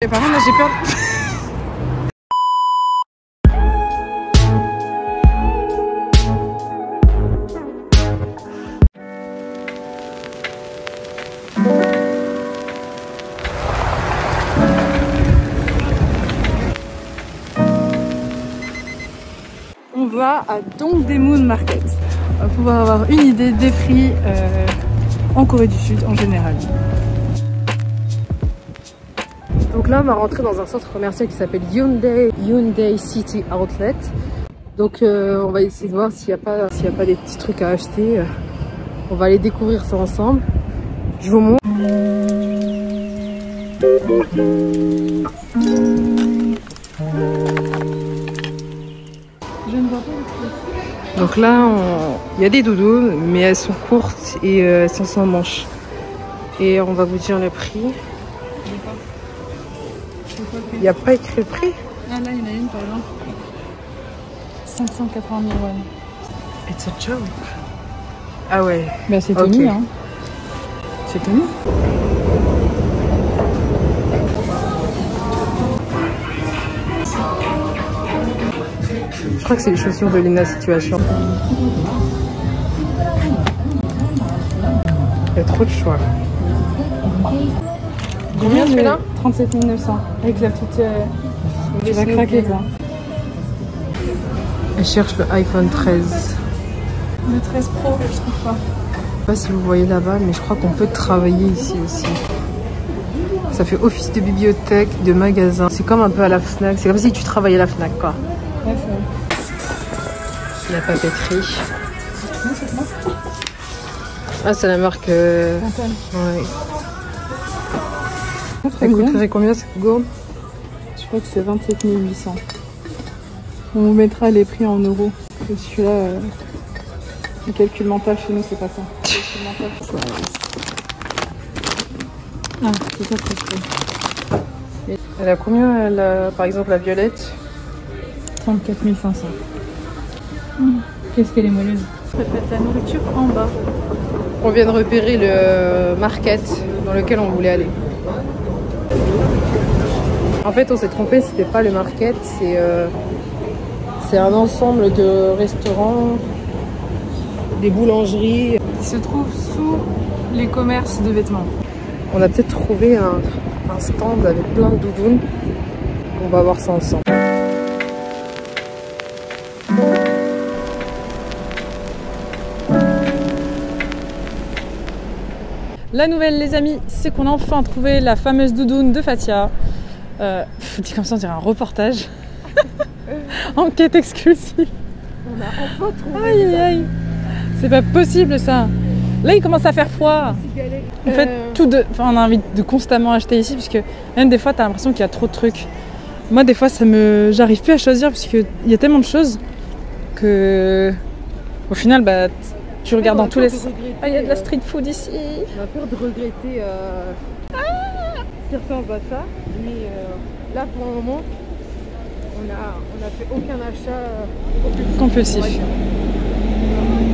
Et par contre là j'ai peur. On va à Dongdaemun Market. On va pouvoir avoir une idée des prix en Corée du Sud en général. Donc là, on va rentrer dans un centre commercial qui s'appelle Hyundai City Outlet. Donc on va essayer de voir s'il n'y a pas des petits trucs à acheter. On va aller découvrir ça ensemble. Je vous montre. Je ne vois pas le prix. Donc là, il y a des doudounes, mais elles sont courtes et elles sont sans manches. Et on va vous dire le prix. Il n'y a pas écrit le prix. Ah là, il y en a une par exemple. 580 000 won. It's a joke. Ah ouais. Bah c'est Tony, okay. Hein. C'est Tony. Je crois que c'est les chaussures de Lena Situation. Il y a trop de choix. Combien celui-là? 37 900. Avec la petite... tu vas craquer là. Elle cherche le iPhone 13. Le 13 Pro, je trouve pas. Je sais pas si vous voyez là-bas, mais je crois qu'on peut travailler ici aussi. Ça fait office de bibliothèque, de magasin. C'est comme un peu à la Fnac. C'est comme si tu travaillais à la Fnac, quoi. Ouais, la papeterie. Ah, c'est la marque... Ouais. Ça coûterait combien cette gourde? Je crois que c'est 27 800. On vous mettra les prix en euros. Et celui-là, le calcul mental chez nous, c'est pas ça. Le calcul mental, c'est ça. Ah, c'est ça que je fais. Elle a combien, elle, par exemple, la violette? 34 500. Qu'est-ce qu'elle est moelleuse. Je répète la nourriture en bas. On vient de repérer le market dans lequel on voulait aller. En fait, on s'est trompé, c'était pas le market, c'est un ensemble de restaurants, des boulangeries qui se trouvent sous les commerces de vêtements. On a peut-être trouvé un stand avec plein de doudounes. On va voir ça ensemble. La nouvelle, les amis, c'est qu'on a enfin trouvé la fameuse doudoune de Fatia. Dit comme ça, on dirait un reportage. Enquête exclusive. On a enfin trouvé. Aïe, aïe. C'est pas possible ça. Là, il commence à faire froid. En fait, on a envie de constamment acheter ici, parce que même des fois, t'as l'impression qu'il y a trop de trucs. Moi, des fois, j'arrive plus à choisir, parce qu'il y a tellement de choses que, au final, bah, tu regardes dans tous les... Ah, il y a de la street food ici. On a peur de regretter certains achats, mais là pour le moment, on a fait aucun achat compulsif.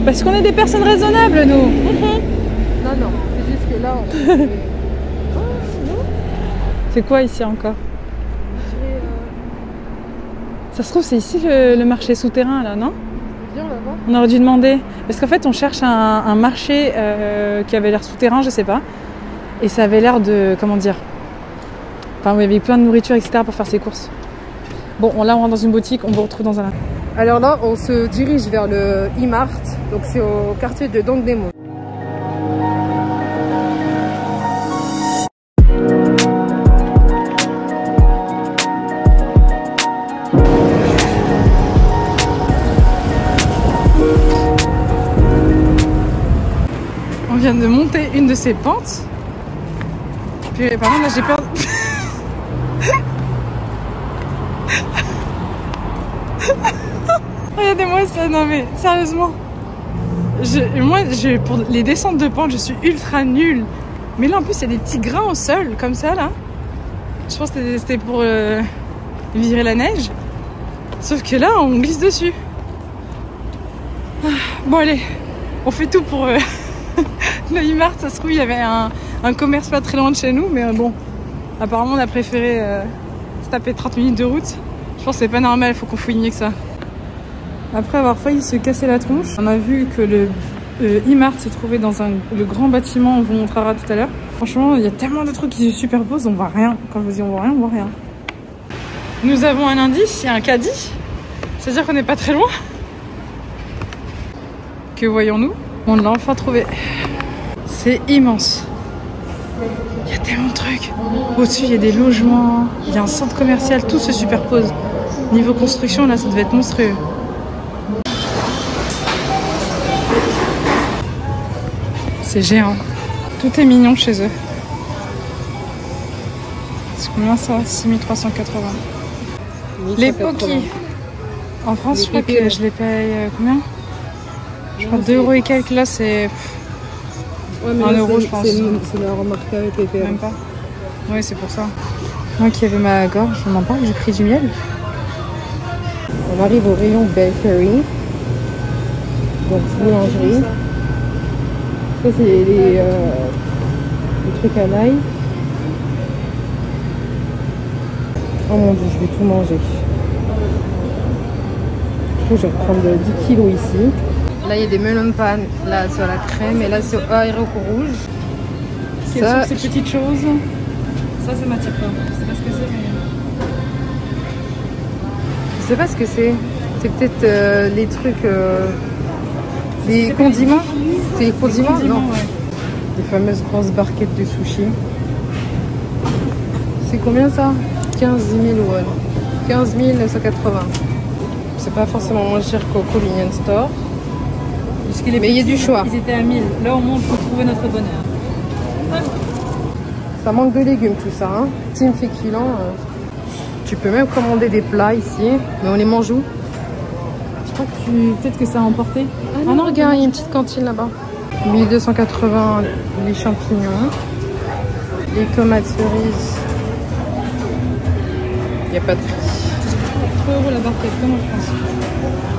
Parce qu'on est des personnes raisonnables, nous. Non, non, c'est juste que là, on... C'est quoi ici encore? Ça se trouve, c'est ici le marché souterrain, là, non? On aurait dû demander, parce qu'en fait on cherche un marché qui avait l'air souterrain, je sais pas, et ça avait l'air de, comment dire, enfin où il y avait plein de nourriture, etc. pour faire ses courses. Bon, là on rentre dans une boutique, on vous retrouve dans un... Alors là on se dirige vers le E-Mart, donc c'est au quartier de Dongdaemun. On vient de monter une de ces pentes. Puis, par contre, là, j'ai peur. Regardez-moi ça, non mais sérieusement. Pour les descentes de pente, je suis ultra nulle. Mais là, en plus, il y a des petits grains au sol, comme ça, là. Je pense que c'était pour virer la neige. Sauf que là, on glisse dessus. Bon, allez, on fait tout pour... Le E-Mart, ça se trouve, il y avait un commerce pas très loin de chez nous, mais bon, Apparemment, on a préféré se taper 30 minutes de route. Je pense que c'est pas normal, il faut qu'on fouille mieux que ça. Après avoir failli se casser la tronche, on a vu que le E-Mart se trouvait dans le grand bâtiment, on vous montrera tout à l'heure. Franchement, il y a tellement de trucs qui se superposent, on voit rien. Quand je vous dis on voit rien, on voit rien. Nous avons un indice, il y a un caddie. C'est-à-dire qu'on n'est pas très loin. Que voyons-nous? On l'a enfin trouvé. C'est immense. Il y a tellement de trucs. Au-dessus, il y a des logements, il y a un centre commercial, tout se superpose. Niveau construction, là, ça devait être monstrueux. C'est géant. Tout est mignon chez eux. C'est combien ça? 6380. Les Poki. En France, je crois que je les paye combien? Je crois 2 € et quelques. Là, c'est 1 €, je pense. C'est la remarque avec les PRS. Même pas. Oui, c'est pour ça. Moi qui avais ma gorge, je m'en parle, j'ai pris du miel. On arrive au rayon bakery. Donc boulangerie. Ça c'est les trucs à l'ail. Oh mon dieu, je vais tout manger. Je vais reprendre 10 kilos ici. Là il y a des melon pan là sur la crème et là c'est au aéroport rouge. Quelles sont ces petites choses? Ça m'attire pas. Je sais pas ce que c'est, mais... Je sais pas ce que c'est. C'est peut-être les trucs... les condiments. C'est les condiments, non ouais. Les fameuses grosses barquettes de sushi. C'est combien ça? 15 000 won. 15 980. C'est pas forcément moins cher qu'au convenience store. Mais il y a du choix. Ils étaient à 1000. Là, au moins, on peut trouver notre bonheur. Ça manque de légumes tout ça. Hein. Team féculent. Tu peux même commander des plats ici. Mais on les mange où? Je crois que peut-être que ça a emporté. Ah non, regarde, il y a une petite cantine là-bas. 1280 les champignons. Les tomates cerises. Il n'y a pas de prix. 3 € la barquette, comment je pense?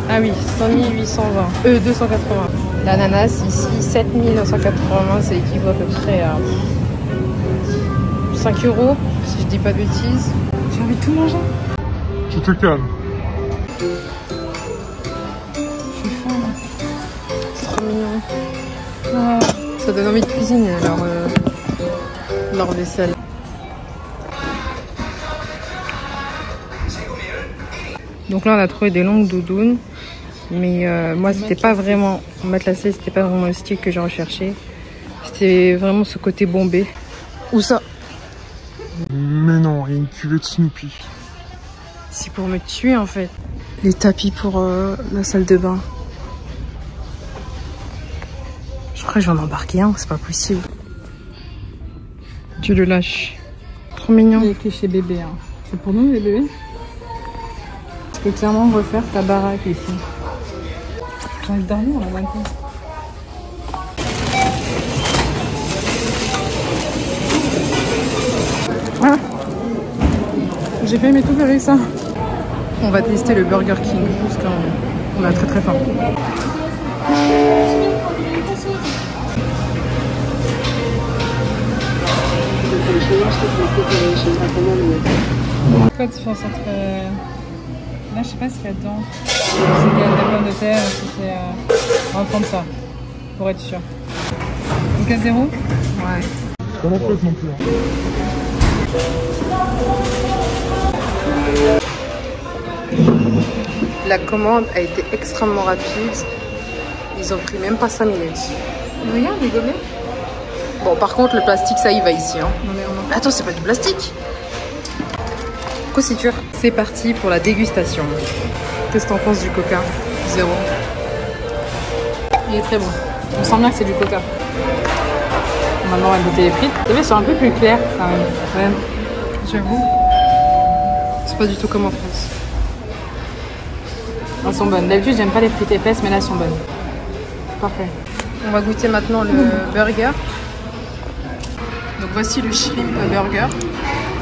Ah oui, 5820. 280. L'ananas ici, 7980. Ça équivaut à peu près à 5 €, si je dis pas de bêtises. J'ai envie de tout manger. Tu te calmes. Je suis faim là. C'est trop mignon. Ah, ça donne envie de cuisiner leur vaisselle. Donc là on a trouvé des longues doudounes. Mais moi c'était pas vraiment matelassé, c'était pas vraiment le style que j'ai recherché. C'était vraiment ce côté bombé. Où ça? Mais non, il y a une cuvée de Snoopy. C'est pour me tuer en fait. Les tapis pour la salle de bain. Je crois que je vais en embarquer un, c'est pas possible. Tu le lâches. Trop mignon. Il est écrit chez bébé. Hein. C'est pour nous les bébés? Tu peux clairement refaire ta baraque ici. J'ai envie de dormir là d'un coup. Ah, j'ai failli m'étouffer avec ça. On va tester le Burger King parce qu'on a très faim. Quoi la différence entre... Là je sais pas ce qu'il y a dedans. Si il y a de la pomme de terre ou si c'est... On va prendre ça, pour être sûr. Donc à 0? Ouais. Pas mon pote non plus. Hein. La commande a été extrêmement rapide. Ils ont pris même pas 5 minutes. Regarde les gobelets. Bon, par contre, le plastique, ça y va ici. Hein. Non mais on en... Attends, c'est pas du plastique. Consiture. C'est parti pour la dégustation. Qu'est-ce que t'en penses du coca? 0. Il est très bon. On sent bien que c'est du coca. Maintenant on va goûter les frites. Les frites sont un peu plus claires quand même. Ouais. J'avoue. C'est pas du tout comme en France. Elles sont bonnes. D'habitude j'aime pas les frites épaisses mais là elles sont bonnes. Parfait. On va goûter maintenant le burger. Donc voici le shrimp burger.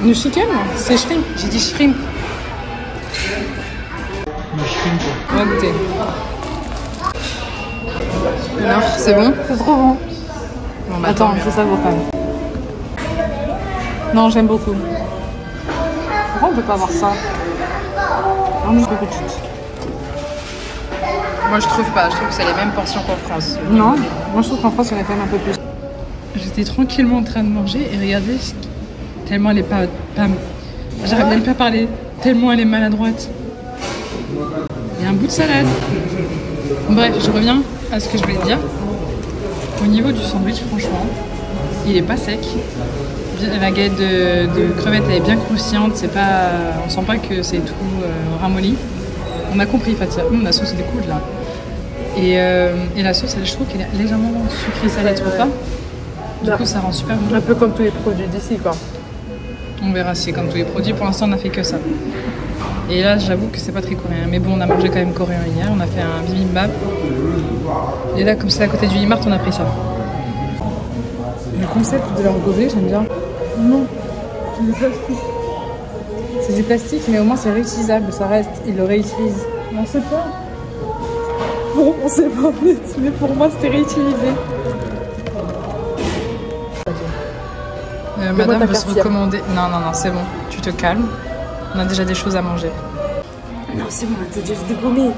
Le chicken? C'est shrimp. J'ai dit shrimp. Le shrimp quoi. On va goûter. Alors, c'est bon? C'est trop bon. Bon, bah, Attends, tant mieux. c'est ça vos femmes. Non, j'aime beaucoup. Pourquoi on peut pas avoir ça? Non, je veux petite. Moi je trouve pas, je trouve que c'est les mêmes portions qu'en France. Non, moi je trouve qu'en France il y en a quand même un peu plus. J'étais tranquillement en train de manger et regardez, tellement elle est pas... J'arrive même pas à parler, tellement elle est maladroite. Il y a un bout de salade. Bref, je reviens à ce que je voulais dire. Au niveau du sandwich, franchement, il est pas sec. La galette de crevettes elle est bien croustillante, c'est pas... on sent pas que c'est tout ramolli. On a compris Fatia, la sauce est coude là. Et la sauce, je trouve qu'elle est légèrement sucrée salée, trop pas. Du coup, ça rend super bon. Un peu comme tous les produits d'ici, quoi. On verra si c'est comme tous les produits. Pour l'instant, on a fait que ça. Et là, j'avoue que c'est pas très coréen. Mais bon, on a mangé quand même coréen hier. On a fait un bibimbap. Et là, comme c'est à côté du Imart, on a pris ça. Le concept de leur gobelet, j'aime bien. Non, c'est du plastique. C'est du plastique, mais au moins c'est réutilisable. Ça reste, ils le réutilisent. On sait pas. Bon, on sait pas, mais pour moi, c'était réutilisé. Madame veut se recommander. Non, c'est bon. Tu te calmes. On a déjà des choses à manger. Non, c'est bon, t'as déjà dégommé.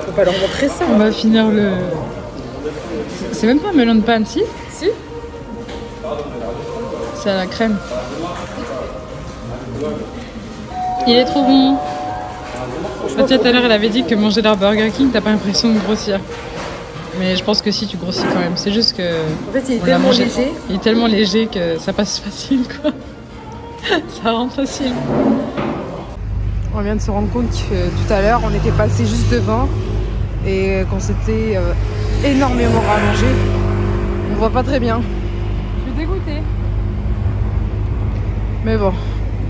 Faut pas leur montrer ça. On va finir le... C'est même pas un melon de panne, si? Si. C'est à la crème. Il est trop bon. Fatia, tout à l'heure, elle avait dit que manger leur Burger King, t'as pas l'impression de grossir. Mais je pense que si, tu grossis quand même. C'est juste que... En fait, il est tellement léger. Il est tellement léger que ça passe facile, quoi. Ça rentre facile. On vient de se rendre compte que tout à l'heure, on était passé juste devant et qu'on s'était énormément rallongé. On voit pas très bien. Je suis dégoûtée. Mais bon,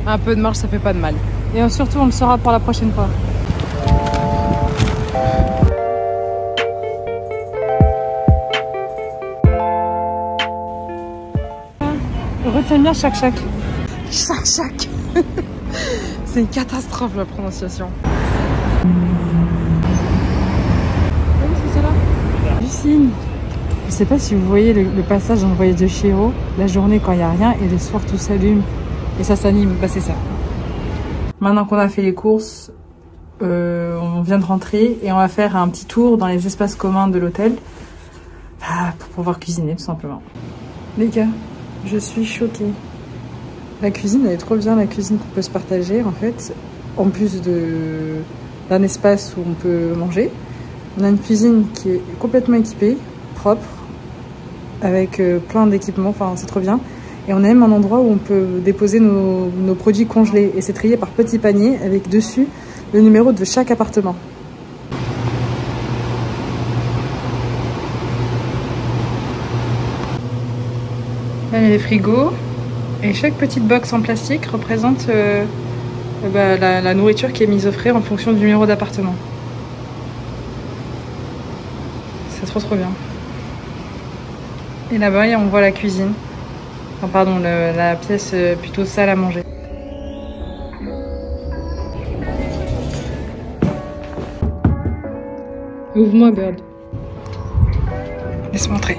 un peu de marche, ça fait pas de mal. Et surtout, on le saura pour la prochaine fois. Retiens bien chaque. Chaque. C'est une catastrophe la prononciation. C'est ça là. Lucine. Je sais pas si vous voyez le passage dans le voyage de Chihiro. La journée quand il n'y a rien et le soir tout s'allume et ça s'anime. Bah c'est ça. Maintenant qu'on a fait les courses, on vient de rentrer et on va faire un petit tour dans les espaces communs de l'hôtel pour pouvoir cuisiner tout simplement. Les gars, je suis choquée. La cuisine, elle est trop bien, la cuisine qu'on peut se partager en fait. En plus d'un espace où on peut manger. On a une cuisine qui est complètement équipée, propre, avec plein d'équipements, enfin c'est trop bien. Et on a même un endroit où on peut déposer nos produits congelés. Et c'est trié par petits paniers avec dessus le numéro de chaque appartement. Là, il y a les frigos. Et chaque petite box en plastique représente la nourriture qui est mise au frais en fonction du numéro d'appartement. C'est trop bien. Et là-bas, on voit la cuisine. Enfin, pardon, la pièce plutôt salle à manger. Ouvre-moi, Bird. Laisse-moi entrer.